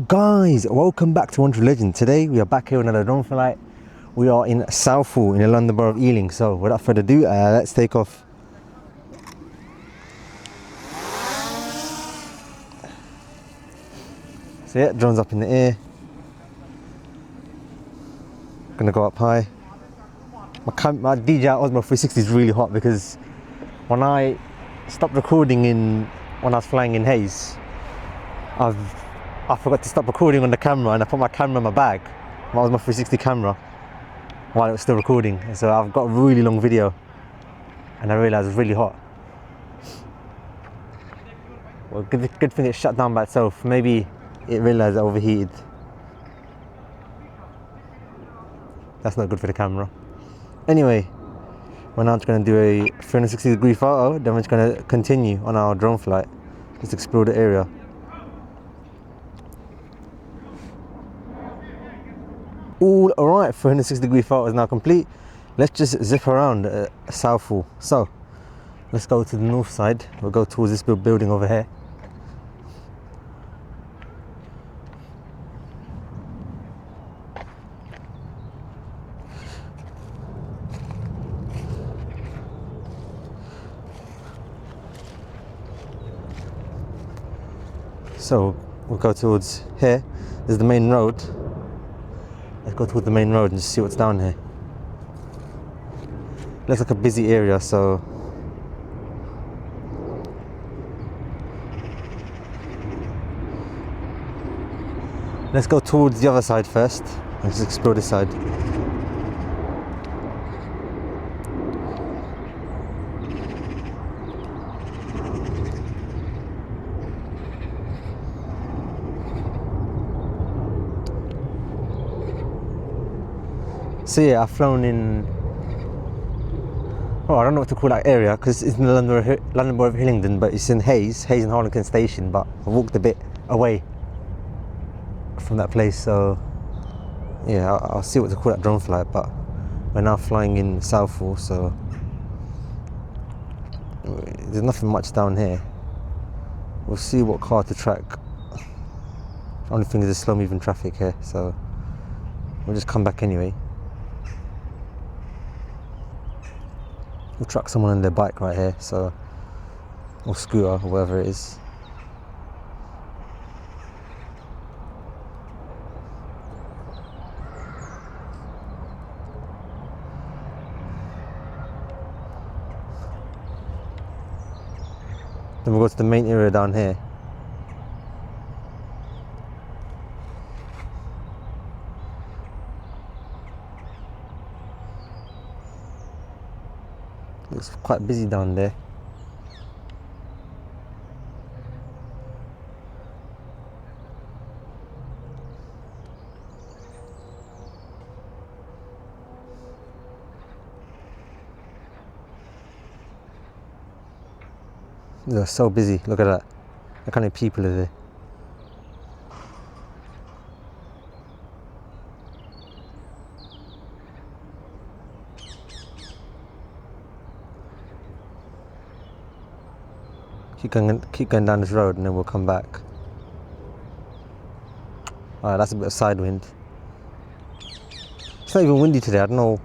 Guys, welcome back to One True Legend. Today we are back here on another drone flight. We are in Southall in the London Borough of Ealing. So without further ado, let's take off. So yeah, drone's up in the air. Gonna go up high. My DJI Osmo 360 is really hot because when I stopped recording when I was flying in haze, I forgot to stop recording on the camera and I put my camera in my bag, my Osmo 360 camera, while it was still recording. And so I've got a really long video and I realised it's really hot. Well, good thing it shut down by itself. Maybe it realised it overheated. That's not good for the camera. Anyway, we're now just going to do a 360-degree photo, then we're just going to continue on our drone flight. Just explore the area. Alright, 360-degree photo is now complete. Let's just zip around Southall. So, let's go to the north side. We'll go towards this building over here. So, we'll go towards here. This is the main road. Let's go towards the main road and just see what's down here. Looks like a busy area, so let's go towards the other side first. Let's explore this side. So yeah, I've flown in, I don't know what to call that area because it's in the London Borough of Hillingdon, but it's in Hayes and Harlington Station, but I walked a bit away from that place, so yeah, I'll see what to call that drone flight, but we're now flying in Southall, so there's nothing much down here. We'll see what car to track. Only thing is there's slow moving traffic here, so we'll just come back anyway. We'll track someone on their bike right here, so, or scooter, or whatever it is. Then we'll go to the main area down here. Looks quite busy down there. They're so busy, look at that. Look how many people are there. Keep going down this road and then we'll come back. Alright, that's a bit of side wind. It's not even windy today, I don't know.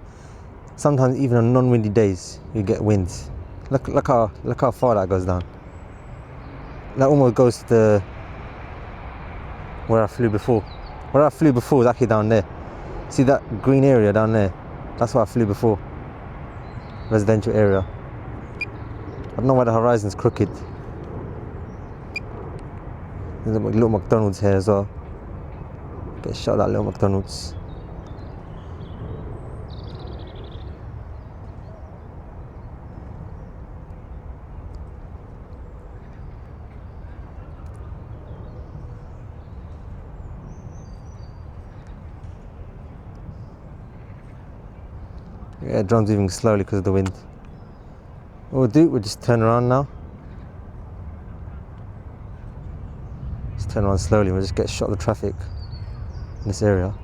Sometimes even on non-windy days you get winds. Look how far that goes down. That almost goes to where I flew before. Where I flew before is actually down there. See that green area down there? That's where I flew before. Residential area. I don't know why the horizon's crooked. There's a little McDonald's here as well. Get a shot of that little McDonald's. Yeah, drone's moving slowly because of the wind. What we'll just turn around now. Just turn around slowly, we'll just get a shot of the traffic in this area.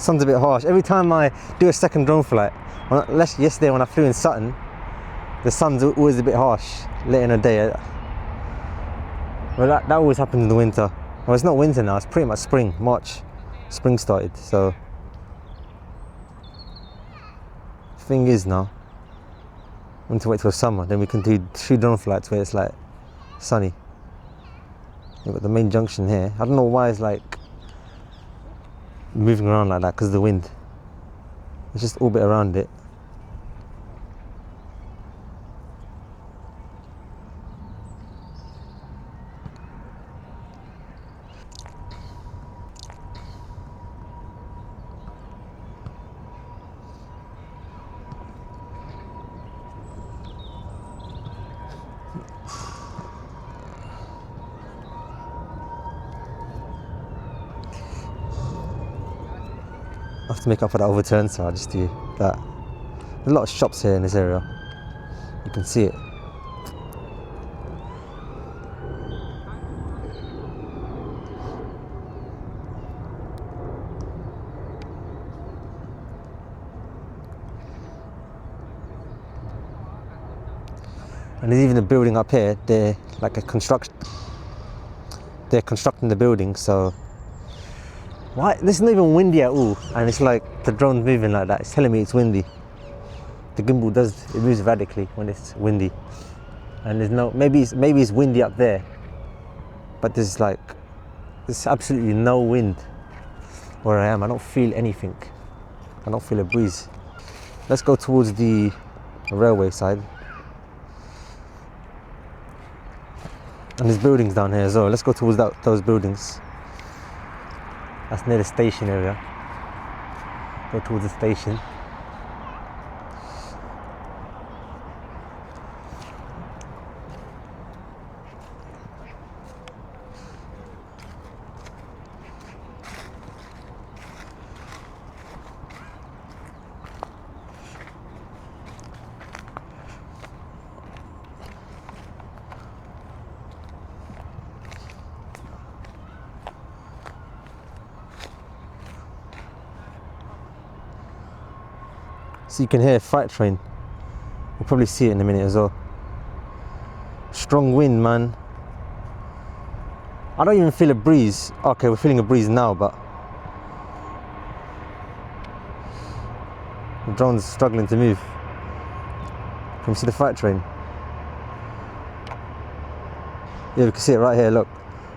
Sun's a bit harsh. Every time I do a second drone flight, yesterday when I flew in Sutton, the sun's always a bit harsh late in the day. Well, that always happens in the winter. Well, it's not winter now, it's pretty much spring, March. Spring started, so. Thing is now, we need to wait till summer, then we can do 2 drone flights where it's like sunny. We've got the main junction here. I don't know why it's like moving around like that because of the wind. It's just orbit around it. I have to make up for that overturn, so I'll just do that. There's a lot of shops here in this area. You can see it. And there's even a building up here. They're constructing the building, so why? This isn't even windy at all, and it's like the drone's moving like that. It's telling me it's windy. The gimbal it moves radically when it's windy, and there's maybe it's windy up there, but there's absolutely no wind where I am. I don't feel anything. I don't feel a breeze. Let's go towards the railway side, and there's buildings down here as well. Let's go towards those buildings. That's near the station area. Go towards the station. So you can hear a freight train. We'll probably see it in a minute as well. Strong wind, man. I don't even feel a breeze. Okay, we're feeling a breeze now, but the drone's struggling to move. Can you see the freight train? Yeah, we can see it right here, look.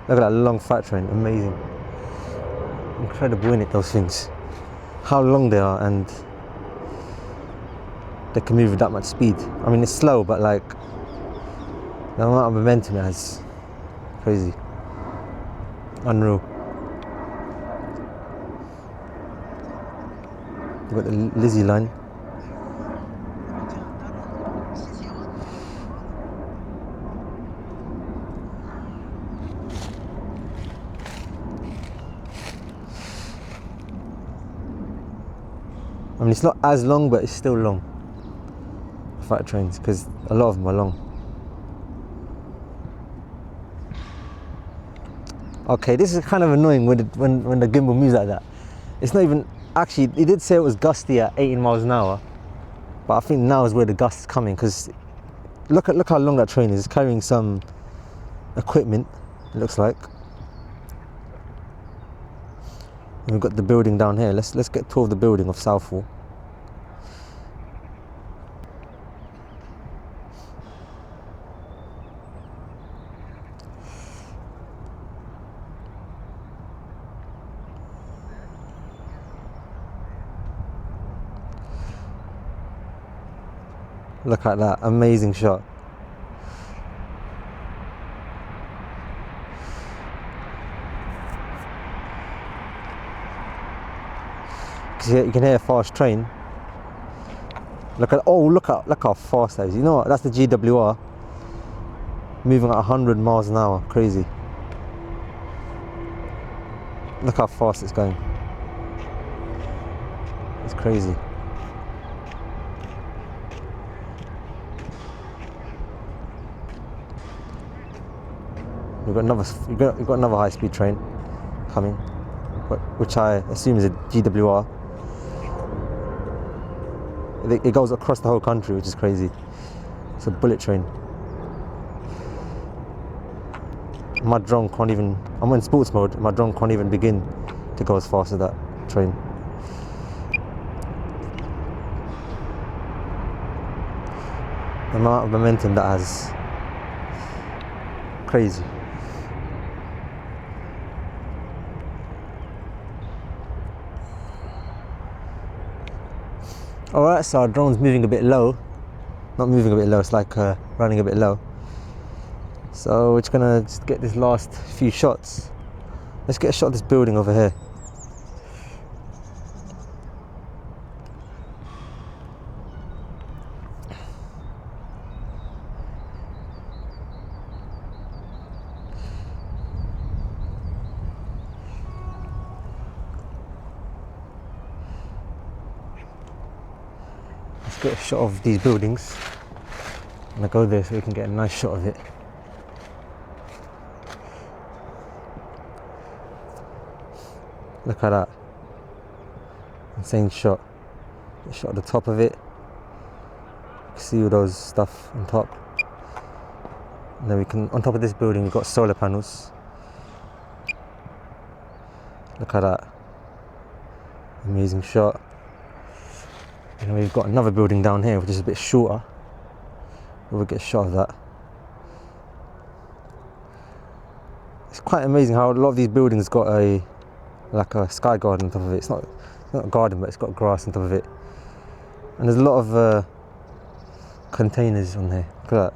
Look at that long freight train, amazing. Incredible, innit, those things. How long they are, and they can move with that much speed. I mean, it's slow, but like, the amount of momentum it has, crazy. Unreal. You've got the Lizzie line. I mean, it's not as long, but it's still long. Freight trains, because a lot of them are long. Okay, this is kind of annoying when the gimbal moves like that. It's not even, actually, it did say it was gusty at 18 miles an hour, but I think now is where the gust is coming, because look how long that train is. It's carrying some equipment, it looks like. And we've got the building down here. Let's get a tour of the building of Southall. Look at that, amazing shot. You can hear a fast train. Look how fast that is. You know what? That's the GWR moving at 100 miles an hour. Crazy. Look how fast it's going. It's crazy. We've got another high-speed train coming, which I assume is a GWR. it goes across the whole country, which is crazy. It's a bullet train. My drone can't even, I'm in sports mode, my drone can't even begin to go as fast as that train. The amount of momentum that has, crazy. Alright, so our drone's moving a bit low. Not moving a bit low, it's like running a bit low. So we're just gonna just get this last few shots. Let's get a shot of this building over here. Let's get a shot of these buildings. I'm gonna go there so we can get a nice shot of it. Look at that. Insane shot. A shot at the top of it. You can see all those stuff on top. And then we can, on top of this building, we've got solar panels. Look at that. Amazing shot. And we've got another building down here, which is a bit shorter. We'll get a shot of that. It's quite amazing how a lot of these buildings got like a sky garden on top of it. It's not a garden, but it's got grass on top of it. And there's a lot of containers on here. Look at that.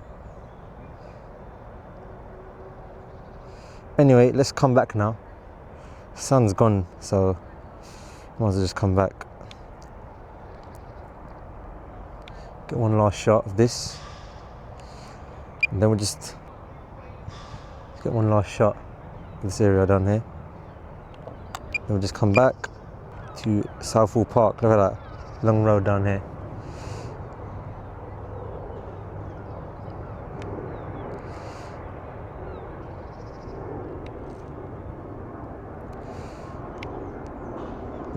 Anyway, let's come back now. Sun's gone, so might as well just come back. Get one last shot of this. And then we'll just get one last shot of this area down here. Then we'll just come back to Southall Park. Look at that long road down here.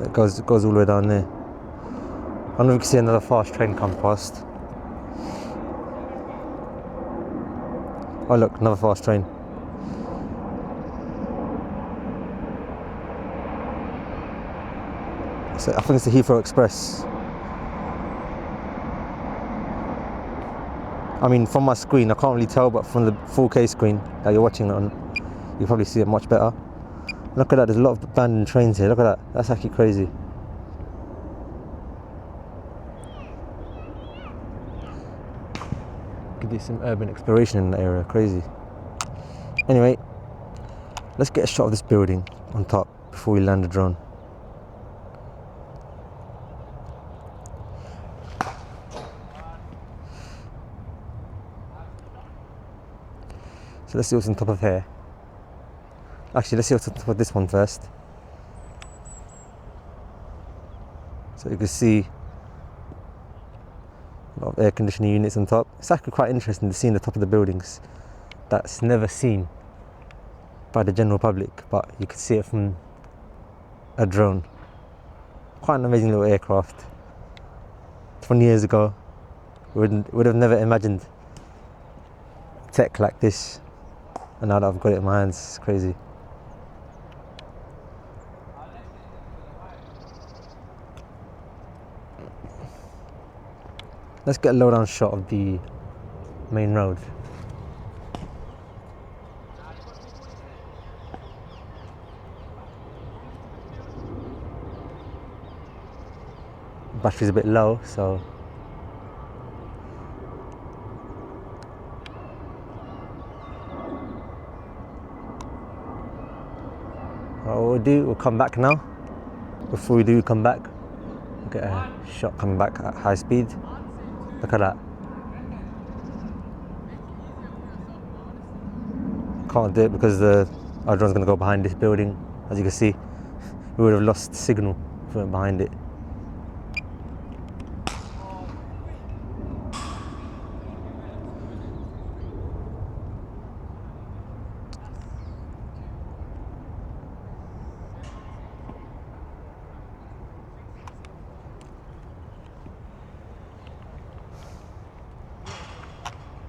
It goes all the way down there. I don't know if you can see another fast train come past. Oh look, another fast train. So I think it's the Heathrow Express. I mean, from my screen I can't really tell, but from the 4K screen that you're watching it on, you probably see it much better. Look at that, there's a lot of abandoned trains here. Look at that, that's actually crazy. Could do some urban exploration in that area, crazy. Anyway, let's get a shot of this building on top before we land the drone. So let's see what's on top of here. Actually, let's see what's on top of this one first. So you can see a lot of air conditioning units on top. It's actually quite interesting to see in the top of the buildings. That's never seen by the general public, but you can see it from a drone. Quite an amazing little aircraft. 20 years ago, we would have never imagined tech like this. And now that I've got it in my hands, it's crazy. Let's get a low down shot of the main road. Battery's a bit low, so what we'll do, we'll come back now. Before we do come back, we'll get a shot coming back at high speed. Look at that. Can't do it because our drone's going to go behind this building. As you can see, we would have lost signal if we went behind it.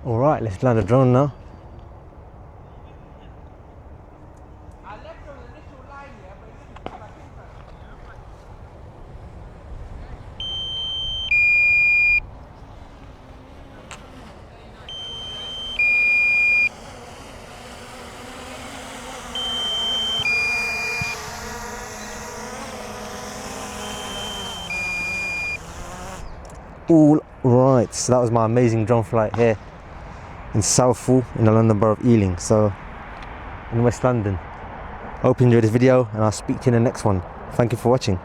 Alright, let's land a drone now. All right, so that was my amazing drone flight here in Southall in the London Borough of Ealing, so in West London. Hope you enjoyed this video and I'll speak to you in the next one. Thank you for watching.